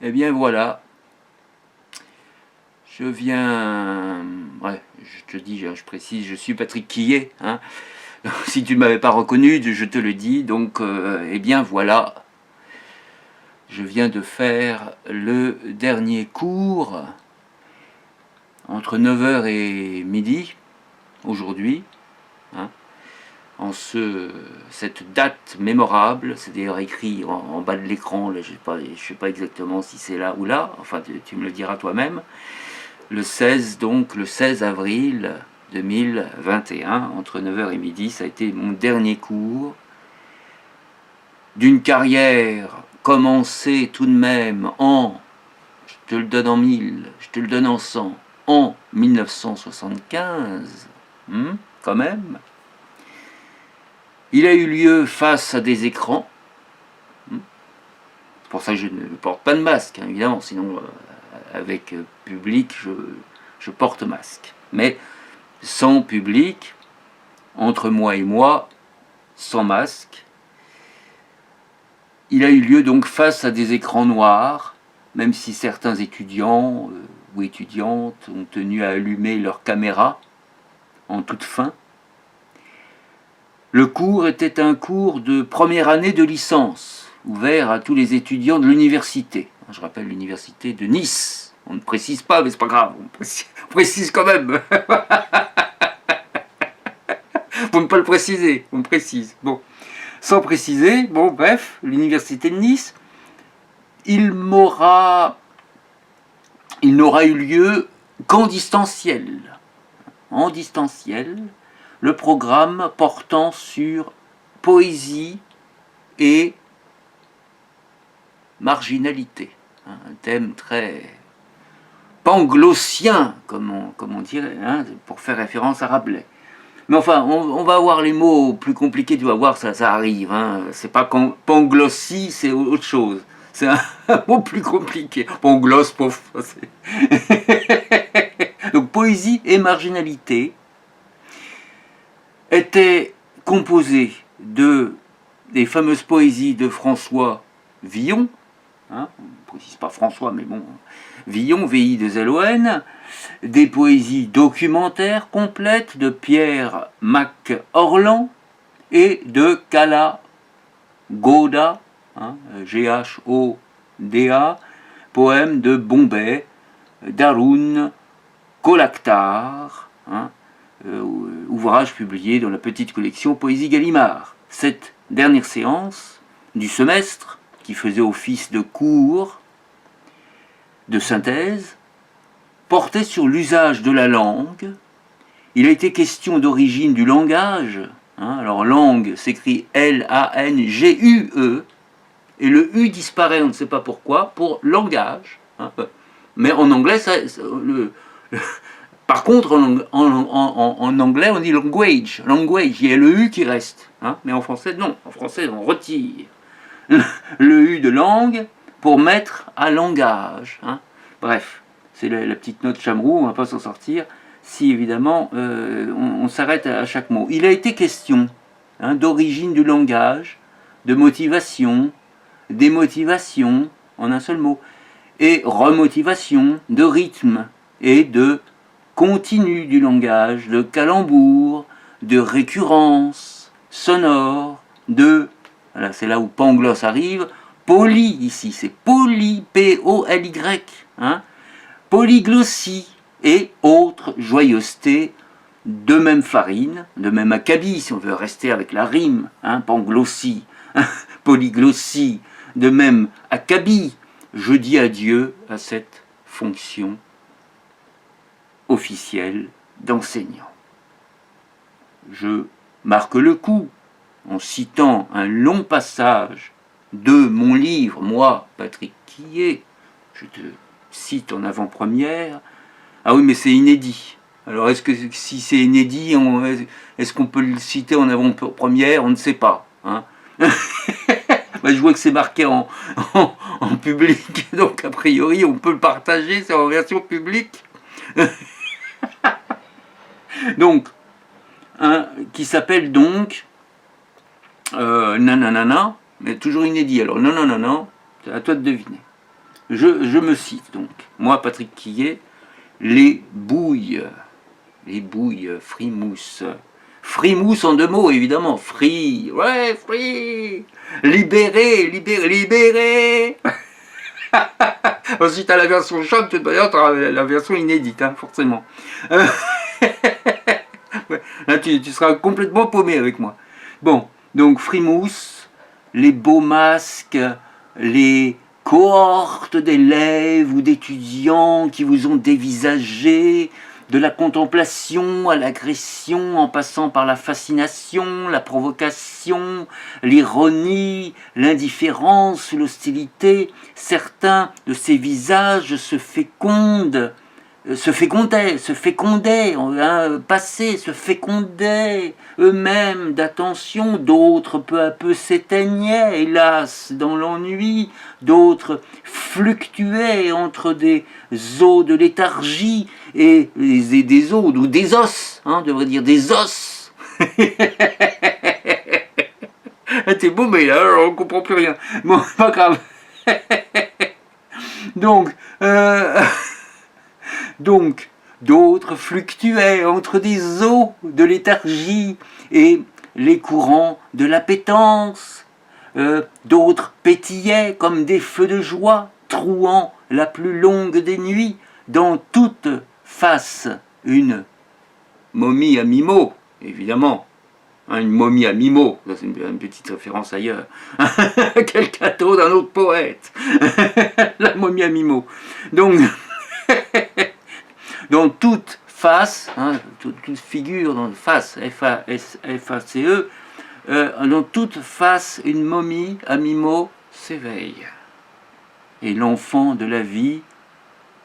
Eh bien voilà, je viens... Ouais, je te dis, je précise, je suis Patrick Quillet. Hein. Si tu ne m'avais pas reconnu, je te le dis. Donc, eh bien voilà, je viens de faire le dernier cours entre 9 h et midi, aujourd'hui. Hein, en cette date mémorable, c'est d'ailleurs écrit en bas de l'écran, je ne sais pas exactement si c'est là ou là, enfin tu me le diras toi-même, le 16, donc le 16 avril 2021, entre 9 h et midi, ça a été mon dernier cours d'une carrière commencée tout de même je te le donne en 1000, je te le donne en 100, en 1975, quand même. Il a eu lieu face à des écrans. C'est pour ça que je ne porte pas de masque, hein, évidemment. Sinon, avec public, je porte masque. Mais sans public, entre moi et moi, sans masque. Il a eu lieu donc face à des écrans noirs, même si certains étudiants ou étudiantes ont tenu à allumer leur caméra en toute fin. Le cours était un cours de première année de licence, ouvert à tous les étudiants de l'université. Je rappelle l'université de Nice. On ne précise pas, mais c'est pas grave, on précise quand même. Pour ne pas le préciser, on précise. Bon, sans préciser, bon, bref, l'université de Nice, il n'aura eu lieu qu'en distanciel. En distanciel, le programme portant sur poésie et marginalité. Un thème très panglossien, comme on dirait, hein, pour faire référence à Rabelais. Mais enfin, on va voir les mots plus compliqués, tu vas voir, ça arrive. Hein. C'est pas panglossie, c'est autre chose. C'est un mot plus compliqué. Pangloss, pauvre. Donc poésie et marginalité étaient composées des fameuses poésies de François Villon, hein, on ne précise pas François, mais bon, Villon, V-I-2-L-O-N, des poésies documentaires complètes de Pierre Mac-Orlan et de Kala Ghoda, hein, G-H-O-D-A, poème de Bombay, d'Arun Kolaktar, hein, ouvrage publié dans la petite collection Poésie Gallimard. Cette dernière séance du semestre, qui faisait office de cours, de synthèse, portait sur l'usage de la langue. Il a été question d'origine du langage. Hein, alors langue s'écrit L-A-N-G-U-E, et le U disparaît, on ne sait pas pourquoi, pour langage. Hein, mais en anglais, par contre, en anglais, on dit language. Language, il y a le U qui reste. Hein, mais en français, non. En français, on retire le U de langue pour mettre à langage. Hein. Bref, c'est la petite note Chameroux, on ne va pas s'en sortir si évidemment on s'arrête à chaque mot. Il a été question d'origine du langage, de motivation, démotivation, en un seul mot, et remotivation, de rythme et de continu du langage, de calembour, de récurrence sonore, voilà, c'est là où Pangloss arrive, poly ici, c'est poly, P-O-L-Y, hein, polyglossie et autres joyeusetés de même farine, de même acabit, si on veut rester avec la rime, hein, panglossie, polyglossie, de même acabit. Je dis adieu à cette fonction officielle d'enseignant. Je marque le coup en citant un long passage de mon livre, moi, Patrick Quillet, je te cite en avant-première. Ah oui, mais c'est inédit. Alors, est-ce que si c'est inédit, est-ce qu'on peut le citer en avant-première? On ne sait pas. Hein. Je vois que c'est marqué en public, donc a priori, on peut le partager, c'est en version publique. Donc, qui s'appelle donc Nananana, mais toujours inédit. Alors, non, c'est à toi de deviner. je me cite donc, moi Patrick Quillet, les bouilles frimousse. Frimousse en 2 mots, évidemment. Free, ouais, free. Libéré. Si tu as la version choc, de toute manière, tu auras la version inédite, hein, forcément. Ouais, là, tu seras complètement paumé avec moi. Bon, donc frimousse, les beaux masques, les cohortes d'élèves ou d'étudiants qui vous ont dévisagé, de la contemplation à l'agression, en passant par la fascination, la provocation, l'ironie, l'indifférence ou l'hostilité, certains de ces visages se fécondaient, eux-mêmes d'attention, d'autres peu à peu s'éteignaient, hélas, dans l'ennui, d'autres fluctuaient entre des eaux de léthargie et des os, ou des os, on devrait dire des os. T'es beau, mais là, on comprend plus rien. Bon, pas grave. Donc, d'autres fluctuaient entre des eaux de léthargie et les courants de l'appétence. D'autres pétillaient comme des feux de joie, trouant la plus longue des nuits, dans toute face une momie à mi-mot, évidemment. Une momie à mi-mot, ça c'est une petite référence ailleurs. Quel cadeau d'un autre poète. La momie à mi-mot. Donc, dans toute face, toute figure, dans face, F-A-C-E, dans toute face, une momie à mi-mot s'éveille. Et l'enfant de la vie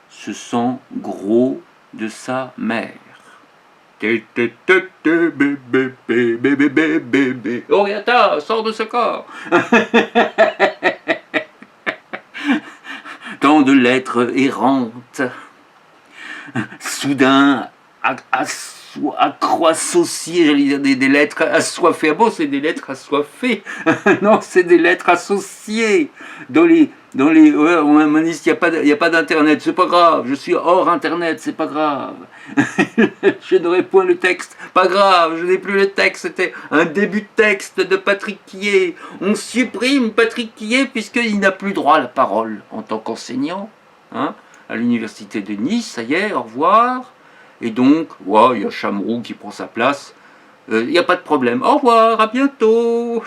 se sent gros de sa mère. Oriata, sors de ce corps. Tant de lettres errantes, soudain accroissociées, j'allais dire des lettres assoiffées. Ah bon, c'est des lettres assoiffées. Non, c'est des lettres associées. Ouais, on m'a dit qu'il n'y a pas d'internet, c'est pas grave, je suis hors internet, c'est pas grave. Je n'aurai point le texte, pas grave, je n'ai plus le texte, c'était un début de texte de Patrick Quillet. On supprime Patrick Quillet puisqu'il n'a plus droit à la parole en tant qu'enseignant, à l'université de Nice, ça y est, au revoir. Et donc, il y a Chamroux qui prend sa place, il n'y a pas de problème, au revoir, à bientôt.